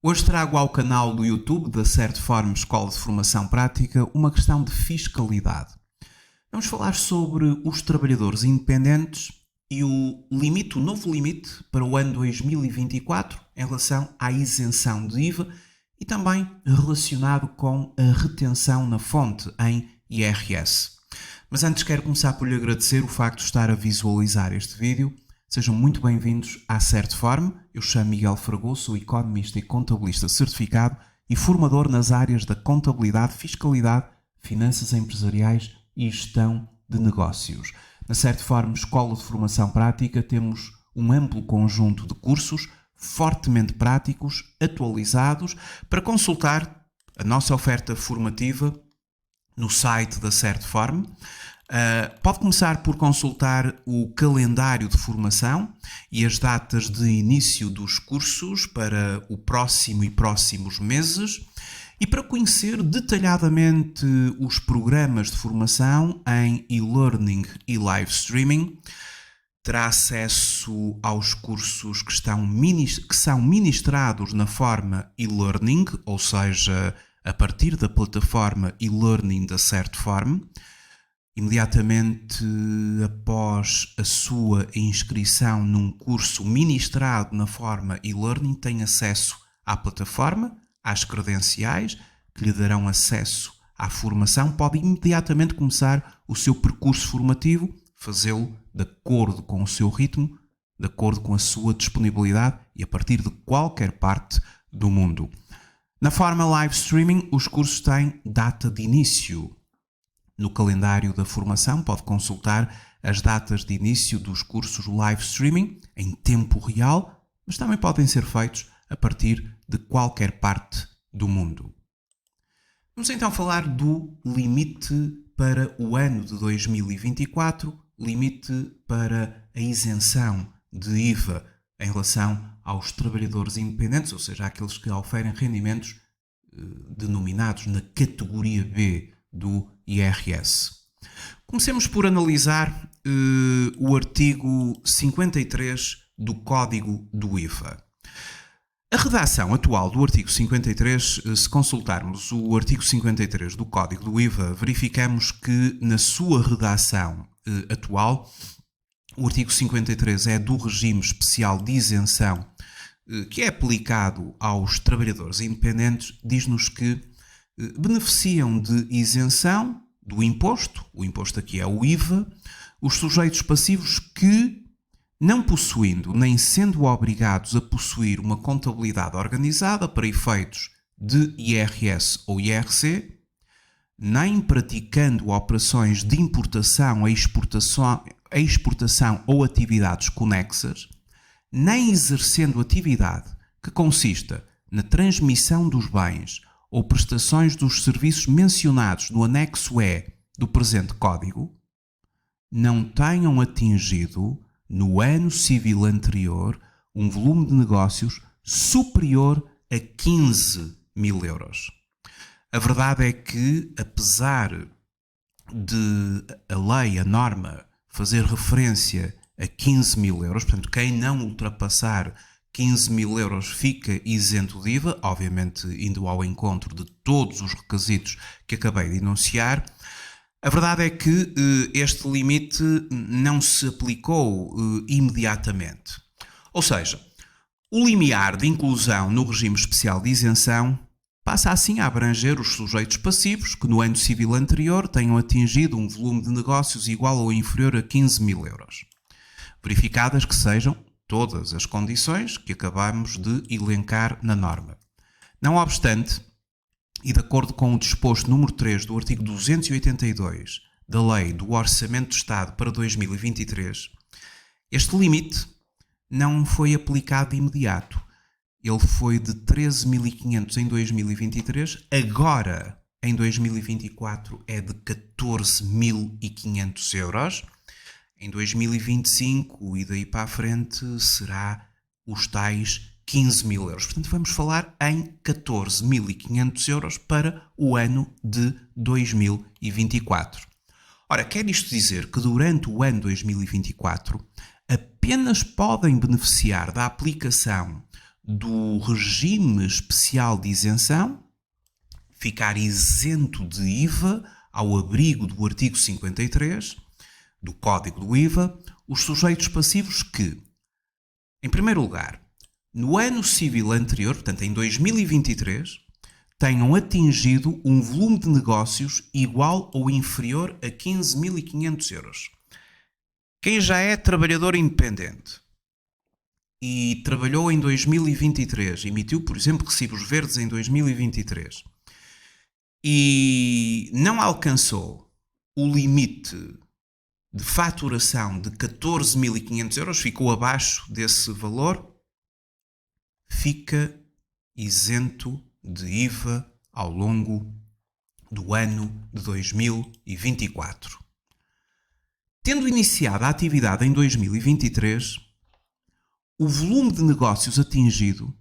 Hoje trago ao canal do YouTube da Certform Escola de Formação Prática uma questão de fiscalidade. Vamos falar sobre os trabalhadores independentes e o novo limite para o ano 2024 em relação à isenção de IVA e também relacionado com a retenção na fonte em IRS. Mas antes quero começar por lhe agradecer o facto de estar a visualizar este vídeo. Sejam muito bem-vindos à Certform. Eu chamo Miguel Fragoso, sou economista e contabilista certificado e formador nas áreas da contabilidade, fiscalidade, finanças empresariais e gestão de negócios. Na Certform Escola de Formação Prática temos um amplo conjunto de cursos fortemente práticos, atualizados, para consultar a nossa oferta formativa no site da Certform. Pode começar por consultar o calendário de formação e as datas de início dos cursos para o próximo e próximos meses e para conhecer detalhadamente os programas de formação em e-learning e live streaming. Terá acesso aos cursos que são ministrados na forma e-learning, ou seja, a partir da plataforma e-learning da Certform. Imediatamente após a sua inscrição num curso ministrado na forma e-learning, tem acesso à plataforma, às credenciais, que lhe darão acesso à formação. Pode imediatamente começar o seu percurso formativo, fazê-lo de acordo com o seu ritmo, de acordo com a sua disponibilidade e a partir de qualquer parte do mundo. Na forma live streaming, os cursos têm data de início. No calendário da formação pode consultar as datas de início dos cursos live streaming em tempo real, mas também podem ser feitos a partir de qualquer parte do mundo. Vamos então falar do limite para o ano de 2024, limite para a isenção de IVA em relação aos trabalhadores independentes, ou seja, aqueles que oferem rendimentos denominados na categoria B do IRS. Comecemos por analisar o artigo 53 do Código do IVA. A redação atual do artigo 53, se consultarmos o artigo 53 do Código do IVA, verificamos que na sua redação atual, o artigo 53 é do regime especial de isenção que é aplicado aos trabalhadores independentes, diz-nos que beneficiam de isenção do imposto, o imposto aqui é o IVA, os sujeitos passivos que, não possuindo nem sendo obrigados a possuir uma contabilidade organizada para efeitos de IRS ou IRC, nem praticando operações de importação, exportação ou atividades conexas, nem exercendo atividade que consista na transmissão dos bens ou prestações dos serviços mencionados no anexo E do presente Código, não tenham atingido, no ano civil anterior, um volume de negócios superior a 15 mil euros. A verdade é que, apesar de a lei, a norma, fazer referência a 15 mil euros, portanto, quem não ultrapassar 15 mil euros fica isento de IVA, obviamente indo ao encontro de todos os requisitos que acabei de enunciar. A verdade é que este limite não se aplicou imediatamente. Ou seja, o limiar de inclusão no regime especial de isenção passa assim a abranger os sujeitos passivos que no ano civil anterior tenham atingido um volume de negócios igual ou inferior a 15 mil euros, verificadas que sejam todas as condições que acabamos de elencar na norma. Não obstante, e de acordo com o disposto número 3 do artigo 282 da Lei do Orçamento do Estado para 2023, este limite não foi aplicado de imediato. Ele foi de 13.500 em 2023, agora em 2024 é de 14.500 euros. Em 2025 e daí para a frente será os tais 15 mil euros. Portanto, vamos falar em 14.500 euros para o ano de 2024. Ora, quer isto dizer que durante o ano 2024 apenas podem beneficiar da aplicação do regime especial de isenção, ficar isento de IVA ao abrigo do artigo 53 do Código do IVA, os sujeitos passivos que, em primeiro lugar, no ano civil anterior, portanto em 2023, tenham atingido um volume de negócios igual ou inferior a 15.500 euros. Quem já é trabalhador independente e trabalhou em 2023, emitiu, por exemplo, recibos verdes em 2023 e não alcançou o limite de faturação de 14.500 euros, ficou abaixo desse valor, fica isento de IVA ao longo do ano de 2024. Tendo iniciado a atividade em 2023, o volume de negócios atingido,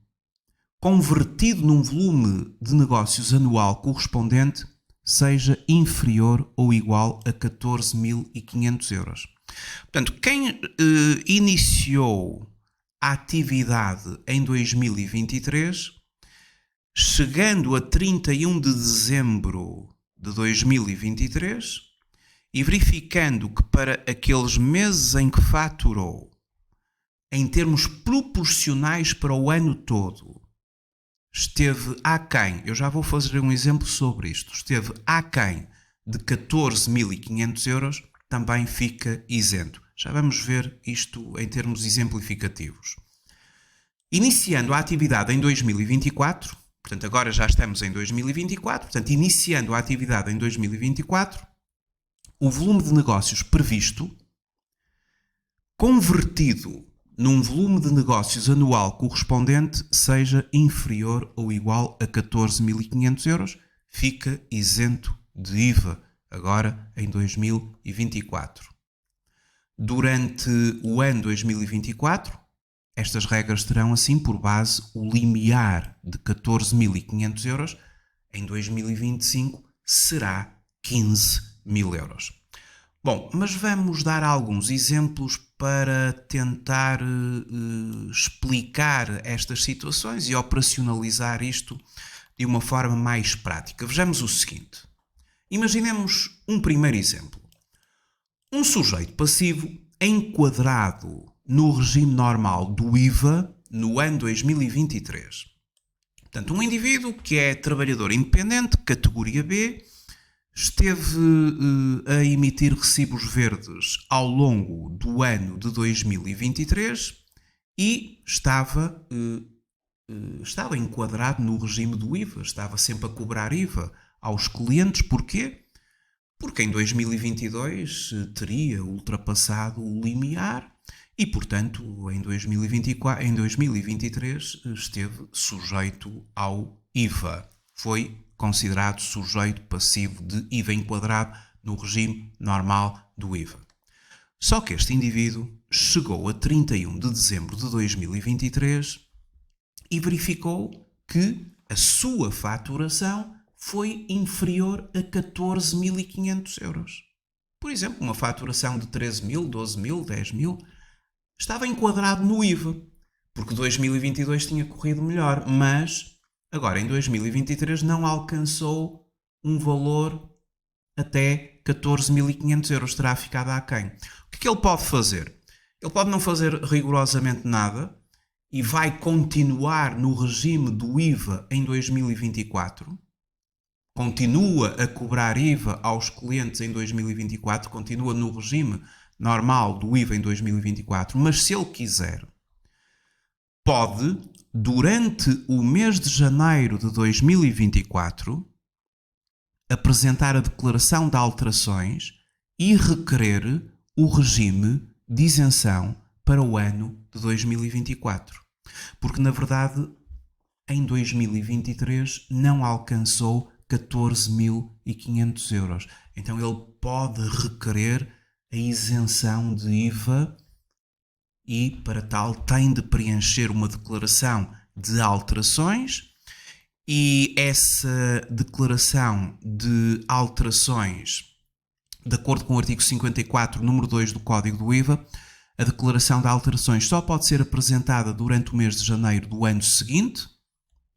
convertido num volume de negócios anual correspondente, seja inferior ou igual a 14.500 euros. Portanto, quem iniciou a atividade em 2023, chegando a 31 de dezembro de 2023 e verificando que para aqueles meses em que faturou, em termos proporcionais para o ano todo, esteve aquém, eu já vou fazer um exemplo sobre isto, esteve aquém de 14.500 euros, também fica isento. Já vamos ver isto em termos exemplificativos. Iniciando a atividade em 2024, portanto agora já estamos em 2024, portanto iniciando a atividade em 2024, o volume de negócios previsto, convertido num volume de negócios anual correspondente, seja inferior ou igual a 14.500 euros, fica isento de IVA, agora em 2024. Durante o ano 2024, estas regras terão assim por base o limiar de 14.500 euros, em 2025 será 15.000 euros. Bom, mas vamos dar alguns exemplos para tentar explicar estas situações e operacionalizar isto de uma forma mais prática. Vejamos o seguinte. Imaginemos um primeiro exemplo. Um sujeito passivo enquadrado no regime normal do IVA no ano 2023. Portanto, um indivíduo que é trabalhador independente, categoria B, esteve a emitir recibos verdes ao longo do ano de 2023 e estava enquadrado no regime do IVA, estava sempre a cobrar IVA aos clientes. Porquê? Porque em 2022 teria ultrapassado o limiar e, portanto, em 2023 esteve sujeito ao IVA. Foi considerado sujeito passivo de IVA enquadrado no regime normal do IVA. Só que este indivíduo chegou a 31 de dezembro de 2023 e verificou que a sua faturação foi inferior a 14.500 euros. Por exemplo, uma faturação de 13.000, 12.000, 10.000, estava enquadrado no IVA, porque 2022 tinha corrido melhor, mas agora, em 2023, não alcançou um valor até 14.500 euros, terá ficado aquém. O que é que ele pode fazer? Ele pode não fazer rigorosamente nada e vai continuar no regime do IVA em 2024, continua a cobrar IVA aos clientes em 2024, continua no regime normal do IVA em 2024, mas se ele quiser, pode, durante o mês de janeiro de 2024, apresentar a declaração de alterações e requerer o regime de isenção para o ano de 2024. Porque, na verdade, em 2023 não alcançou 14.500 euros. Então ele pode requerer a isenção de IVA e, para tal, tem de preencher uma declaração de alterações e essa declaração de alterações, de acordo com o artigo 54, número 2 do Código do IVA, A declaração de alterações só pode ser apresentada durante o mês de janeiro do ano seguinte,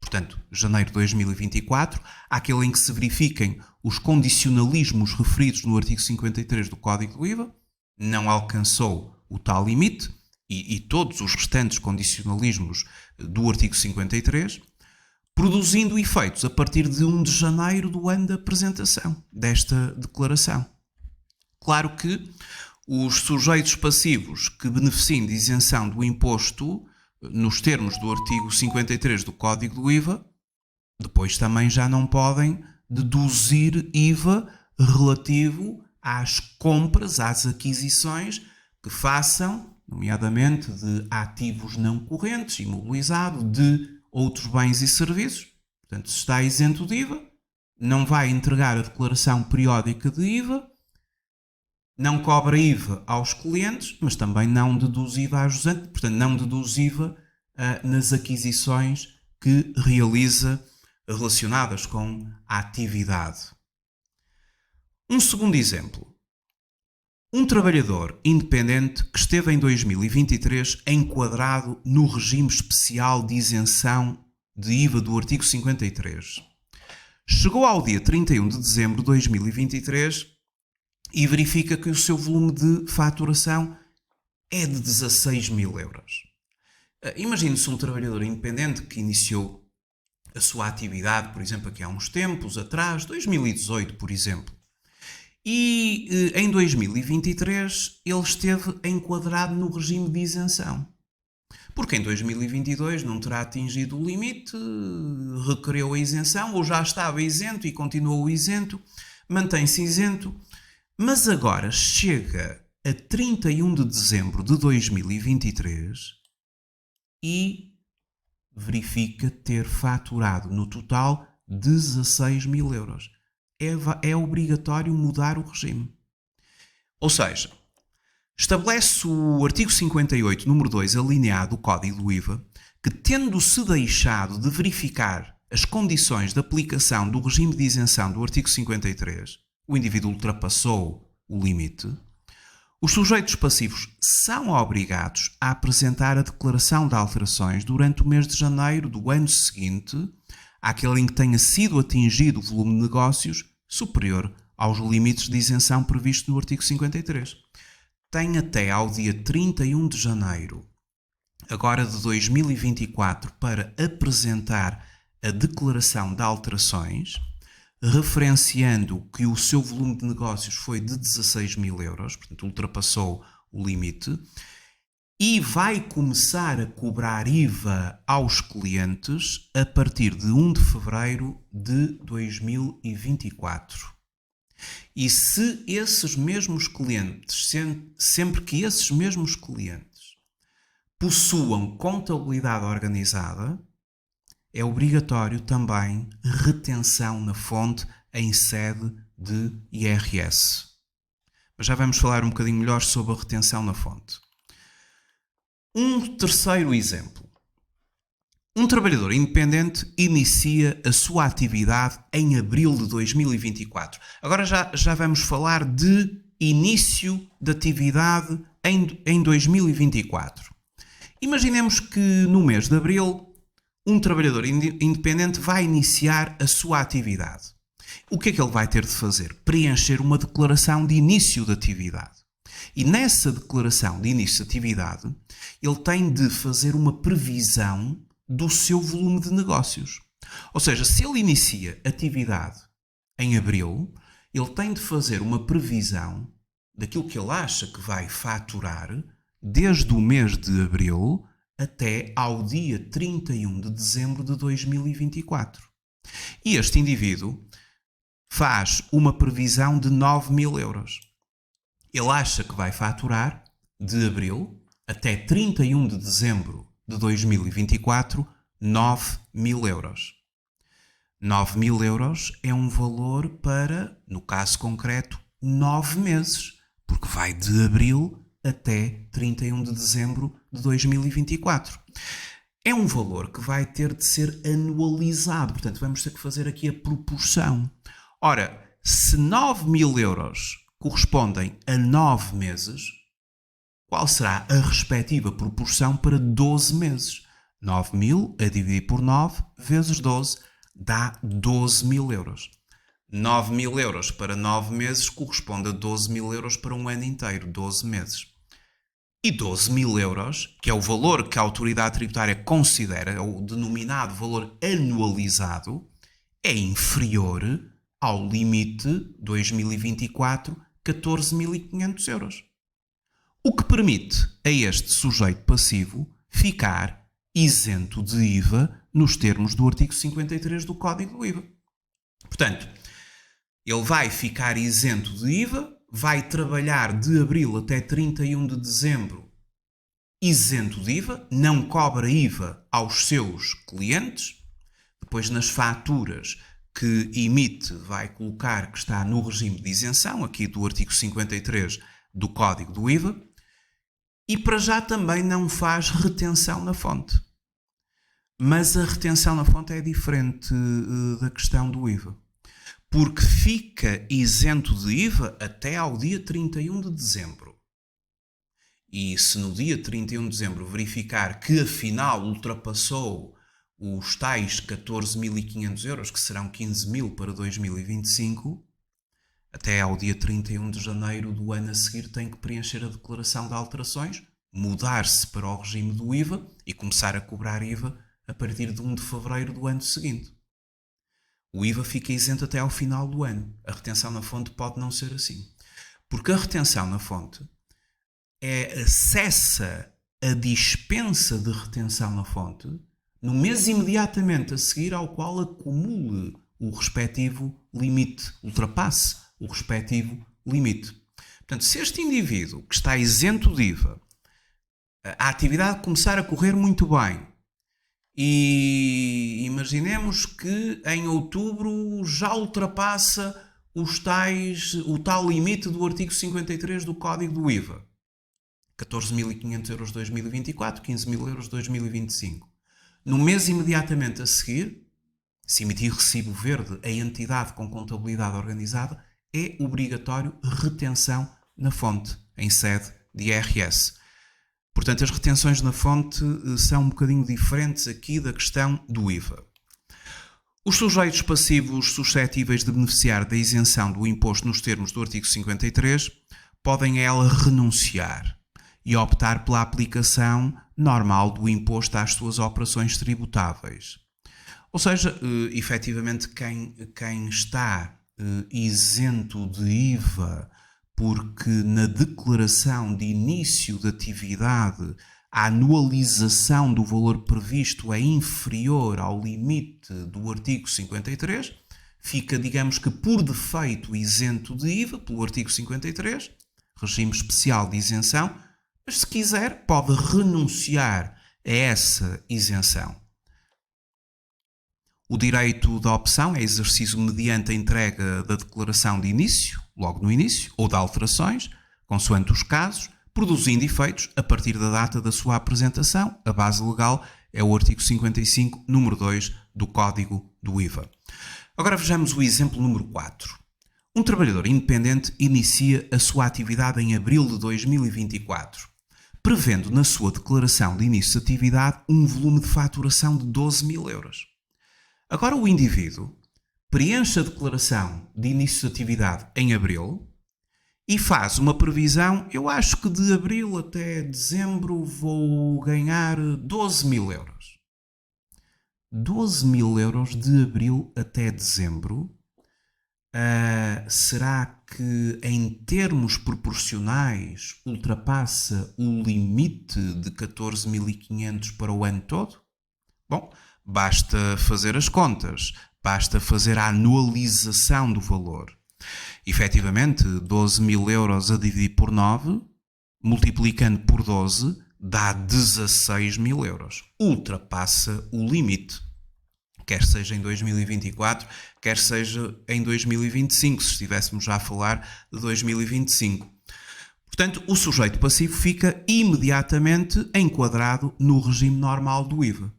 portanto, janeiro de 2024, aquele em que se verifiquem os condicionalismos referidos no artigo 53 do Código do IVA, não alcançou o tal limite, e todos os restantes condicionalismos do artigo 53, produzindo efeitos a partir de 1 de janeiro do ano da apresentação desta declaração. Claro que os sujeitos passivos que beneficiem de isenção do imposto nos termos do artigo 53 do Código do IVA, depois também já não podem deduzir IVA relativo às compras, às aquisições que façam, nomeadamente de ativos não correntes, imobilizado, de outros bens e serviços. Portanto, se está isento de IVA, não vai entregar a declaração periódica de IVA, não cobra IVA aos clientes, mas também não deduz IVA a jusante, portanto, não deduz IVA nas aquisições que realiza relacionadas com a atividade. Um segundo exemplo. Um trabalhador independente que esteve em 2023 enquadrado no regime especial de isenção de IVA do artigo 53. Chegou ao dia 31 de dezembro de 2023 e verifica que o seu volume de faturação é de 16 mil euros. Imagine-se um trabalhador independente que iniciou a sua atividade, por exemplo, aqui há uns tempos atrás, 2018, por exemplo. E em 2023 ele esteve enquadrado no regime de isenção. Porque em 2022 não terá atingido o limite, requereu a isenção, ou já estava isento e continuou isento, mantém-se isento, mas agora chega a 31 de dezembro de 2023 e verifica ter faturado no total 16 mil euros. É obrigatório mudar o regime. Ou seja, estabelece o artigo 58, número 2, alineado do Código do IVA, que tendo-se deixado de verificar as condições de aplicação do regime de isenção do artigo 53, o indivíduo ultrapassou o limite, os sujeitos passivos são obrigados a apresentar a declaração de alterações durante o mês de janeiro do ano seguinte àquele em que tenha sido atingido o volume de negócios superior aos limites de isenção previstos no artigo 53. Tem até ao dia 31 de janeiro, agora de 2024, para apresentar a declaração de alterações, referenciando que o seu volume de negócios foi de 16 mil euros, portanto ultrapassou o limite, e vai começar a cobrar IVA aos clientes a partir de 1 de fevereiro de 2024. E se esses mesmos clientes, sempre que esses mesmos clientes possuam contabilidade organizada, é obrigatório também retenção na fonte em sede de IRS. Mas já vamos falar um bocadinho melhor sobre a retenção na fonte. Um terceiro exemplo. Um trabalhador independente inicia a sua atividade em abril de 2024. Agora já vamos falar de início de atividade em 2024. Imaginemos que no mês de abril um trabalhador independente vai iniciar a sua atividade. O que é que ele vai ter de fazer? Preencher uma declaração de início de atividade. E nessa declaração de início de atividade, ele tem de fazer uma previsão do seu volume de negócios. Ou seja, se ele inicia atividade em abril, ele tem de fazer uma previsão daquilo que ele acha que vai faturar desde o mês de abril até ao dia 31 de dezembro de 2024. E este indivíduo faz uma previsão de 9 mil euros. Ele acha que vai faturar de abril até 31 de dezembro de 2024 9 mil euros. 9 mil euros é um valor para, no caso concreto, 9 meses, porque vai de abril até 31 de dezembro de 2024. É um valor que vai ter de ser anualizado, portanto vamos ter que fazer aqui a proporção. Ora, se 9 mil euros correspondem a 9 meses, qual será a respectiva proporção para 12 meses. 9.000 a dividir por 9 vezes 12 dá 12.000 euros. 9.000 euros para 9 meses corresponde a 12.000 euros para um ano inteiro, 12 meses. E 12.000 euros, que é o valor que a autoridade tributária considera, é o denominado valor anualizado, é inferior ao limite 2024, 14.500 euros. O que permite a este sujeito passivo ficar isento de IVA nos termos do artigo 53 do Código do IVA. Portanto, ele vai ficar isento de IVA, vai trabalhar de abril até 31 de dezembro isento de IVA, não cobra IVA aos seus clientes, depois nas faturas que emite vai colocar que está no regime de isenção, aqui do artigo 53 do Código do IVA, e para já também não faz retenção na fonte. Mas a retenção na fonte é diferente da questão do IVA. Porque fica isento de IVA até ao dia 31 de dezembro. E se no dia 31 de dezembro verificar que afinal ultrapassou os tais 14.500 euros, que serão 15.000 para 2025, até ao dia 31 de janeiro do ano a seguir tem que preencher a declaração de alterações, mudar-se para o regime do IVA e começar a cobrar IVA a partir de 1 de fevereiro do ano seguinte. O IVA fica isento até ao final do ano. A retenção na fonte pode não ser assim. Porque a retenção na fonte acessa a dispensa de retenção na fonte no mês imediatamente a seguir ao qual acumule o respectivo limite, ultrapasse o respectivo limite. Portanto, se este indivíduo que está isento de IVA, a atividade começar a correr muito bem, e imaginemos que em outubro já ultrapassa o tal limite do artigo 53 do Código do IVA. 14.500 euros 2024, 15.000 euros 2025. No mês imediatamente a seguir, se emitir recibo verde a entidade com contabilidade organizada, é obrigatório retenção na fonte, em sede de IRS. Portanto, as retenções na fonte são um bocadinho diferentes aqui da questão do IVA. Os sujeitos passivos suscetíveis de beneficiar da isenção do imposto nos termos do artigo 53 podem a ela renunciar e optar pela aplicação normal do imposto às suas operações tributáveis. Ou seja, efetivamente, quem está isento de IVA porque na declaração de início de atividade a anualização do valor previsto é inferior ao limite do artigo 53, fica, digamos que por defeito, isento de IVA pelo artigo 53, regime especial de isenção, mas se quiser pode renunciar a essa isenção. O direito da opção é exercido mediante a entrega da declaração de início, logo no início, ou de alterações, consoante os casos, produzindo efeitos a partir da data da sua apresentação. A base legal é o artigo 55, número 2 do Código do IVA. Agora vejamos o exemplo número 4. Um trabalhador independente inicia a sua atividade em abril de 2024, prevendo na sua declaração de início de atividade um volume de faturação de 12.000 euros. Agora o indivíduo preenche a declaração de início de atividade em abril e faz uma previsão, eu acho que de abril até dezembro vou ganhar 12.000 euros. 12.000 euros de abril até dezembro, será que em termos proporcionais ultrapassa o limite de 14.500 para o ano todo? Bom, basta fazer as contas, basta fazer a anualização do valor. Efetivamente, 12.000 euros a dividir por 9, multiplicando por 12, dá 16.000 euros. Ultrapassa o limite. Quer seja em 2024, quer seja em 2025, se estivéssemos já a falar de 2025. Portanto, o sujeito passivo fica imediatamente enquadrado no regime normal do IVA.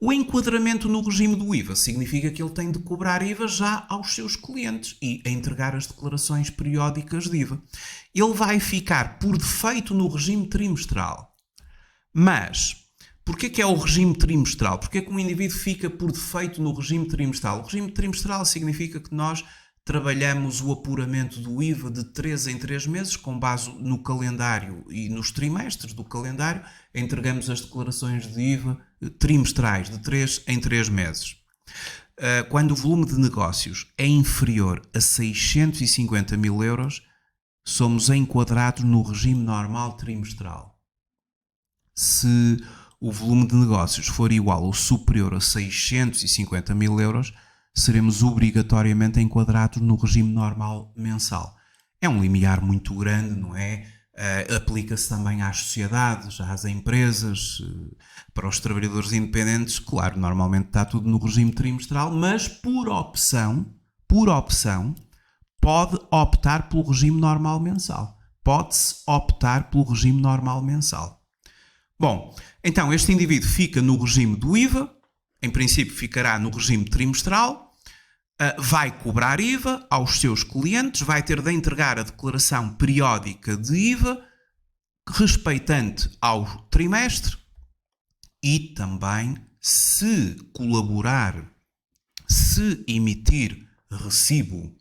O enquadramento no regime do IVA significa que ele tem de cobrar IVA já aos seus clientes e a entregar as declarações periódicas de IVA. Ele vai ficar por defeito no regime trimestral. Mas, porquê que é o regime trimestral? Porquê que um indivíduo fica por defeito no regime trimestral? O regime trimestral significa que nós trabalhamos o apuramento do IVA de 3 em 3 meses, com base no calendário e nos trimestres do calendário, entregamos as declarações de IVA trimestrais, de 3 em 3 meses. Quando o volume de negócios é inferior a 650 mil euros, somos enquadrados no regime normal trimestral. Se o volume de negócios for igual ou superior a 650 mil euros, seremos obrigatoriamente enquadrados no regime normal mensal. É um limiar muito grande, não é? Aplica-se também às sociedades, às empresas, para os trabalhadores independentes. Claro, normalmente está tudo no regime trimestral, mas por opção, pode optar pelo regime normal mensal. Pode-se optar pelo regime normal mensal. Bom, então este indivíduo fica no regime do IVA, em princípio ficará no regime trimestral, vai cobrar IVA aos seus clientes, vai ter de entregar a declaração periódica de IVA respeitante ao trimestre e também, se colaborar, se emitir recibo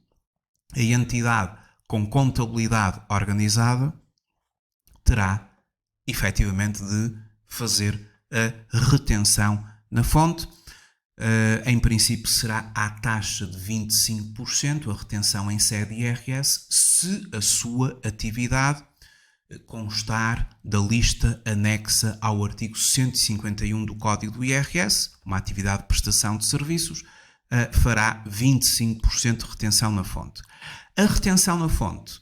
a entidade com contabilidade organizada, terá efetivamente de fazer a retenção na fonte. Em princípio será à taxa de 25%, a retenção em sede IRS, se a sua atividade constar da lista anexa ao artigo 151 do Código do IRS, uma atividade de prestação de serviços, fará 25% de retenção na fonte. A retenção na fonte,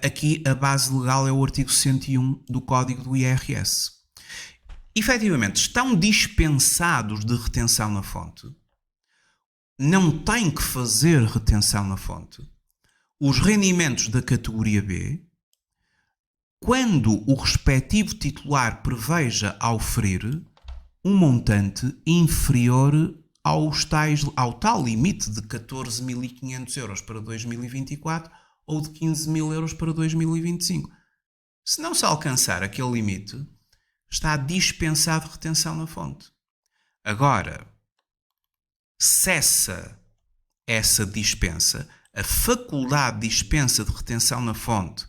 aqui a base legal é o artigo 101 do Código do IRS. Efetivamente, estão dispensados de retenção na fonte, não têm que fazer retenção na fonte, os rendimentos da categoria B, quando o respectivo titular preveja auferir um montante inferior ao tal limite de 14.500 euros para 2024 ou de 15.000 euros para 2025. Se não se alcançar aquele limite, está dispensado retenção na fonte. Agora, cessa essa dispensa, a faculdade de dispensa de retenção na fonte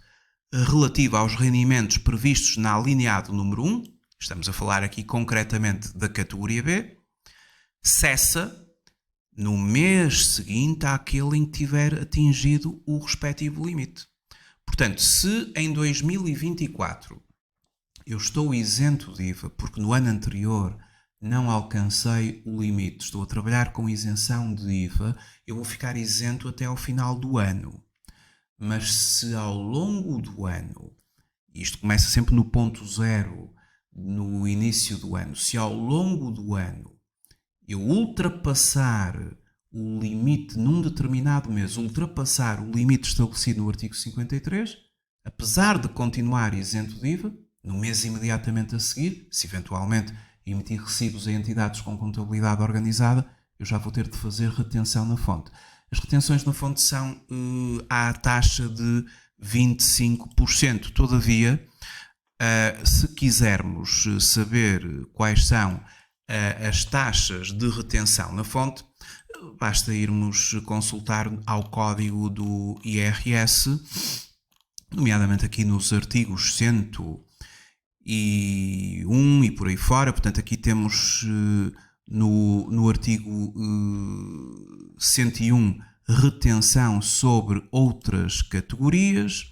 relativa aos rendimentos previstos na alineado número 1, estamos a falar aqui concretamente da categoria B, cessa no mês seguinte àquele em que tiver atingido o respectivo limite. Portanto, se em 2024 eu estou isento de IVA porque no ano anterior não alcancei o limite, estou a trabalhar com isenção de IVA, eu vou ficar isento até ao final do ano. Mas se ao longo do ano, isto começa sempre no ponto zero, no início do ano, se ao longo do ano eu ultrapassar o limite num determinado mês, ultrapassar o limite estabelecido no artigo 53, apesar de continuar isento de IVA, no mês imediatamente a seguir, se eventualmente emitir recibos a entidades com contabilidade organizada, eu já vou ter de fazer retenção na fonte. As retenções na fonte são à taxa de 25%. Todavia, se quisermos saber quais são as taxas de retenção na fonte, basta irmos consultar ao código do IRS, nomeadamente aqui nos artigos 101 e por aí fora. Portanto, aqui temos no artigo 101 retenção sobre outras categorias,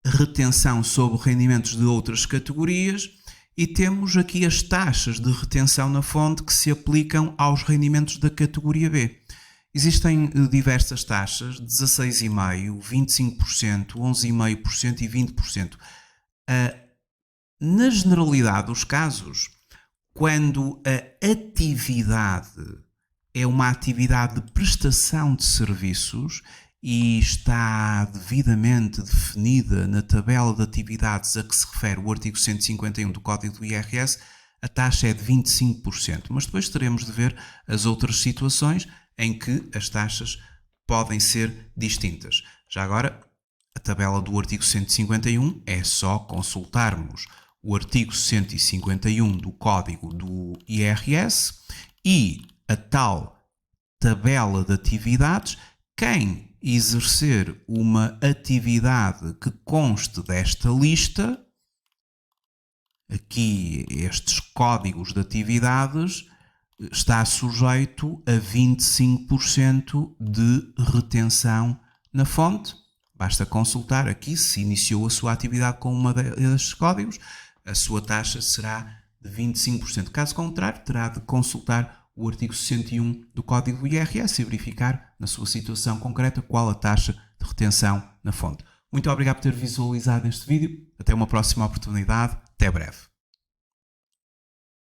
retenção sobre rendimentos de outras categorias, e temos aqui as taxas de retenção na fonte que se aplicam aos rendimentos da categoria B. Existem diversas taxas, 16,5%, 25%, 11,5% e 20%. Na generalidade dos casos, quando a atividade é uma atividade de prestação de serviços e está devidamente definida na tabela de atividades a que se refere o artigo 151 do Código do IRS, a taxa é de 25%, mas depois teremos de ver as outras situações em que as taxas podem ser distintas. Já agora, a tabela do artigo 151 é só consultarmos o artigo 151 do Código do IRS e a tal tabela de atividades. Quem exercer uma atividade que conste desta lista, aqui estes códigos de atividades, está sujeito a 25% de retenção na fonte. Basta consultar aqui se iniciou a sua atividade com uma destes códigos, a sua taxa será de 25%. Caso contrário, terá de consultar o artigo 61 do Código do IRS e verificar na sua situação concreta qual a taxa de retenção na fonte. Muito obrigado por ter visualizado este vídeo. Até uma próxima oportunidade. Até breve.